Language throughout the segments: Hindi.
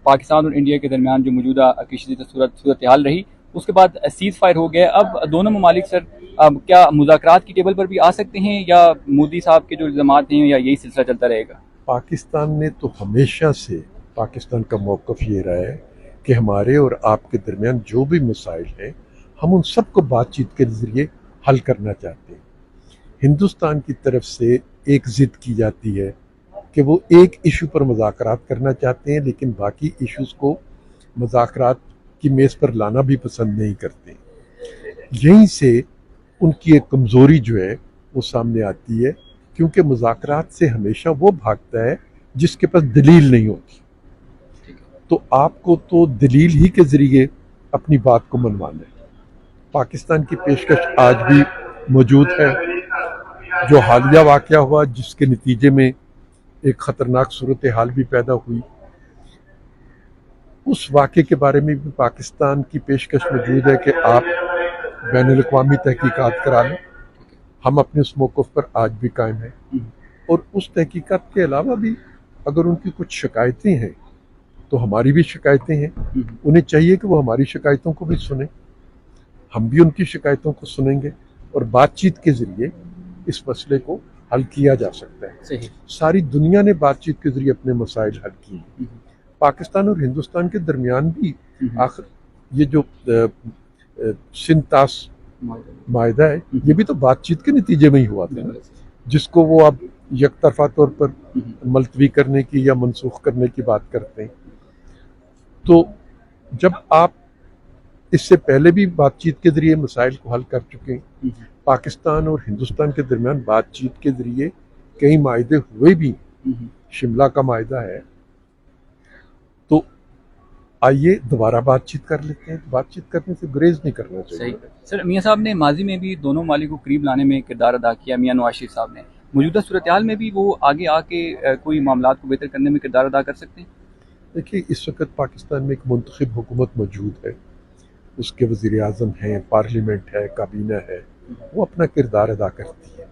पाकिस्तान और इंडिया के दरमियान जो मौजूदा कशीदा सूरत हाल रही, उसके बाद सीज फायर हो गया। अब दोनों ममालिक सर अब क्या मुज़ाकरात की टेबल पर भी आ सकते हैं, या मोदी साहब के जो इल्ज़ामात हैं या यही सिलसिला चलता रहेगा? पाकिस्तान ने तो हमेशा से, पाकिस्तान का मौक़िफ़ ये रहा है कि हमारे और आपके दरमियान जो भी मसाइल हैं, हम उन सब को बातचीत के ज़रिए हल करना चाहते हैं। हिंदुस्तान की तरफ से एक ज़िद की जाती है कि वो एक इशू पर मुज़ाकरात करना चाहते हैं, लेकिन बाकी इश्यूज़ को मुज़ाकरात की मेज़ पर लाना भी पसंद नहीं करते। यहीं से उनकी एक कमज़ोरी जो है वो सामने आती है, क्योंकि मुज़ाकरात से हमेशा वो भागता है जिसके पास दलील नहीं होती। तो आपको तो दलील ही के ज़रिए अपनी बात को मनवाना है। पाकिस्तान की पेशकश आज भी मौजूद है। जो हालिया वाक़या हुआ, जिसके नतीजे में एक ख़तरनाक सूरत हाल भी पैदा हुई, उस वाक़े के बारे में भी पाकिस्तान की पेशकश मौजूद है कि आप बैनुल-अक़वामी तहकीकात करा लें। हम अपने उस मौक़िफ़ पर आज भी कायम हैं, और उस तहकीकात के अलावा भी अगर उनकी कुछ शिकायतें हैं तो हमारी भी शिकायतें हैं। उन्हें चाहिए कि वो हमारी शिकायतों को भी सुने, हम भी उनकी शिकायतों को सुनेंगे, और बातचीत के ज़रिए इस मसले को हल किया जा सकता है। सही। सारी दुनिया ने बातचीत के ज़रिए अपने मसाइल हल किए। पाकिस्तान और हिंदुस्तान के दरमियान भी आखिर ये जो सिंतास मायदा है, ये भी तो बातचीत के नतीजे में ही हुआ था, जिसको वो अब यकतरफा तौर पर मुलतवी करने की या मनसूख करने की बात करते हैं। तो जब आप इससे पहले भी बातचीत के ज़रिए मसाइल को हल कर चुके हैं, पाकिस्तान और हिंदुस्तान के दरमियान बातचीत के ज़रिए कई मायदे हुए भी, शिमला का मायदा है, तो आइए दोबारा बातचीत कर लेते हैं। बातचीत करने से गुरेज नहीं करना चाहिए। सर, मियाँ साहब ने माजी में भी दोनों मालिक को करीब लाने में किरदार अदा किया। मियाँ नवाज शरीफ साहब ने मौजूदा सूरत हाल में भी वो आगे आके कोई मामलात को बेहतर करने में किरदार अदा कर सकते हैं? देखिए, इस वक्त पाकिस्तान में एक मुंतखब हुकूमत मौजूद है, उसके वज़ीर आज़म हैं, पार्लियामेंट है, काबीना है, वो अपना किरदार अदा करती है।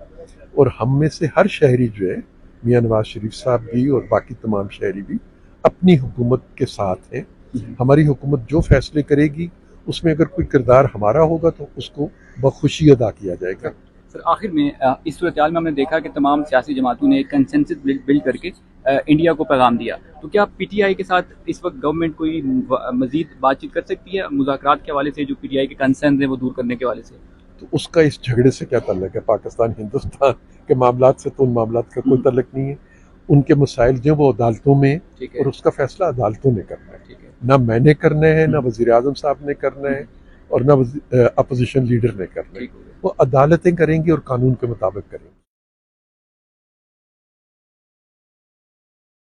और हम में से हर शहरी जो है, मियाँ नवाज शरीफ साहब भी और बाकी तमाम शहरी भी अपनी हुकूमत के साथ हैं। हमारी हुकूमत जो फैसले करेगी उसमें अगर कोई किरदार हमारा होगा तो उसको बखुशी अदा किया जाएगा। सर, आखिर में इस सूरत हाल में हमने देखा कि तमाम सियासी जमातों ने एक कंसेंसस बिल्ड करके इंडिया को पैगाम दिया, तो क्या पीटीआई के साथ इस वक्त गवर्नमेंट कोई मजीद बातचीत कर सकती है मुज़ाकरात के हवाले से, जो पीटीआई के कंसर्न है वो दूर करने के हवाले से? तो उसका इस झगड़े से क्या ताल्लुक है? पाकिस्तान हिंदुस्तान के मामलात से तो उन मामलात का कोई ताल्लुक नहीं है। उनके मसाइल जो वो अदालतों में, और उसका फैसला अदालतों ने करना है। ना मैंने करना है, ना वज़ीर आज़म साहब ने करना है, और ना अपोजिशन लीडर ने करना है। वो अदालतें करेंगी और कानून के मुताबिक करेंगी।